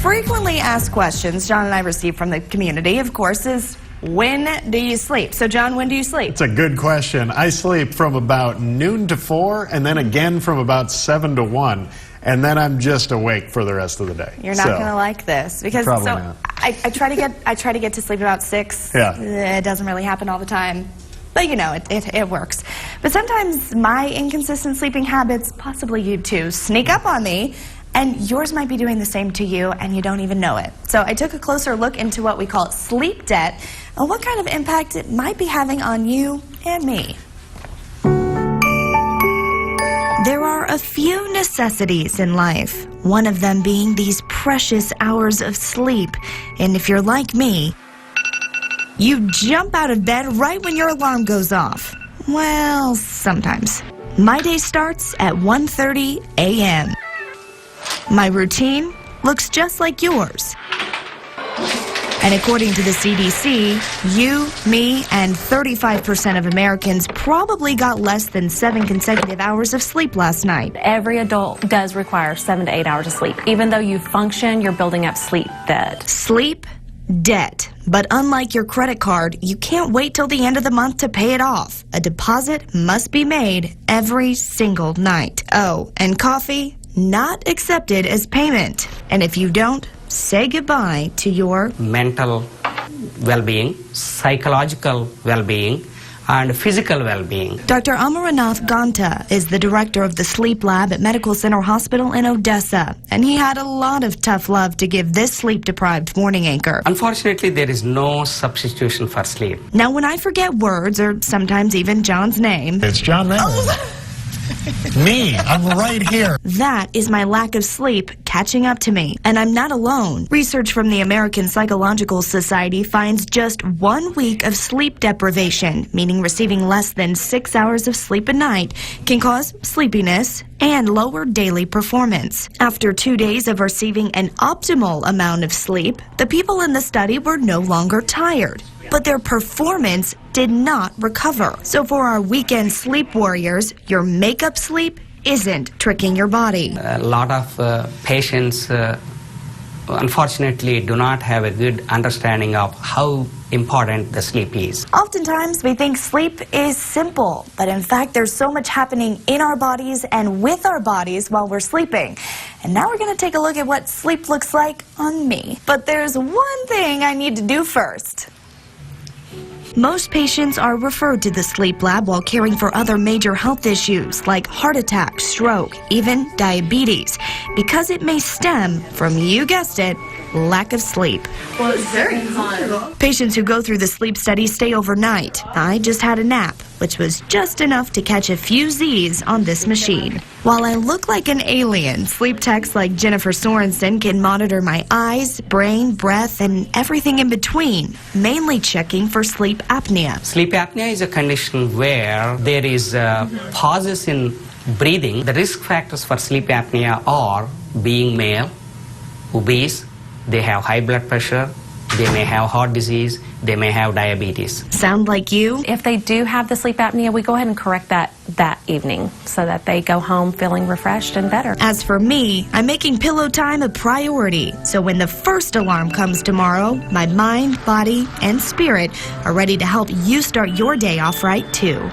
frequently asked questions John and I receive from the community, of course, is when do you sleep? So, John, when do you sleep? It's a good question. I sleep from about noon to 4 and then again from about 7 to 1. And then I'm just awake for the rest of the day. You're not going to like this because not. I try to get to sleep about 6. Yeah. It doesn't really happen all the time. But, you know, it works. But sometimes my inconsistent sleeping habits, possibly you too, sneak up on me, and yours might be doing the same to you, and you don't even know it. So I took a closer look into what we call sleep debt and what kind of impact it might be having on you and me. There are a few necessities in life, one of them being these precious hours of sleep. And if you're like me, you jump out of bed right when your alarm goes off. Well, sometimes. My day starts at 1:30 a.m. My routine looks just like yours. And according to the CDC, you, me, and 35% of Americans probably got less than 7 consecutive hours of sleep last night. Every adult does require 7 to 8 hours of sleep. Even though you function, you're building up sleep debt. Sleep debt. But unlike your credit card, you can't wait till the end of the month to pay it off. A deposit must be made every single night. Oh, and coffee? Not accepted as payment. And if you don't, say goodbye to your mental well-being, psychological well-being, and physical well-being. Dr. Amaranath Ganta is the director of the sleep lab at Medical Center Hospital in Odessa, and he had a lot of tough love to give this sleep-deprived morning anchor. Unfortunately, there is no substitution for sleep. Now, when I forget words or sometimes even John's name... It's John Mayer. Me, I'm right here. That is my lack of sleep catching up to me. And I'm not alone. Research from the American Psychological Society finds just 1 week of sleep deprivation, meaning receiving less than 6 hours of sleep a night, can cause sleepiness and lower daily performance. After 2 days of receiving an optimal amount of sleep, the people in the study were no longer tired, but their performance did not recover. So for our weekend sleep warriors, your makeup sleep isn't tricking your body. A lot of patients unfortunately do not have a good understanding of how important the sleep is. Oftentimes we think sleep is simple, but in fact there's so much happening in our bodies and with our bodies while we're sleeping. And now we're going to take a look at what sleep looks like on me. But there's one thing I need to do first. Most patients are referred to the sleep lab while caring for other major health issues like heart attack, stroke, even diabetes, because it may stem from, you guessed it, lack of sleep. Well, it's very fun. Patients who go through the sleep study stay overnight. I just had a nap, which was just enough to catch a few Z's on this machine. While I look like an alien, sleep techs like Jennifer Sorensen can monitor my eyes, brain, breath, and everything in between, mainly checking for sleep apnea. Sleep apnea is a condition where there is pauses in breathing. The risk factors for sleep apnea are being male, obese, they have high blood pressure, they may have heart disease, they may have diabetes. Sound like you? If they do have the sleep apnea, we go ahead and correct that evening so that they go home feeling refreshed and better. As for me, I'm making pillow time a priority. So when the first alarm comes tomorrow, my mind, body, and spirit are ready to help you start your day off right too.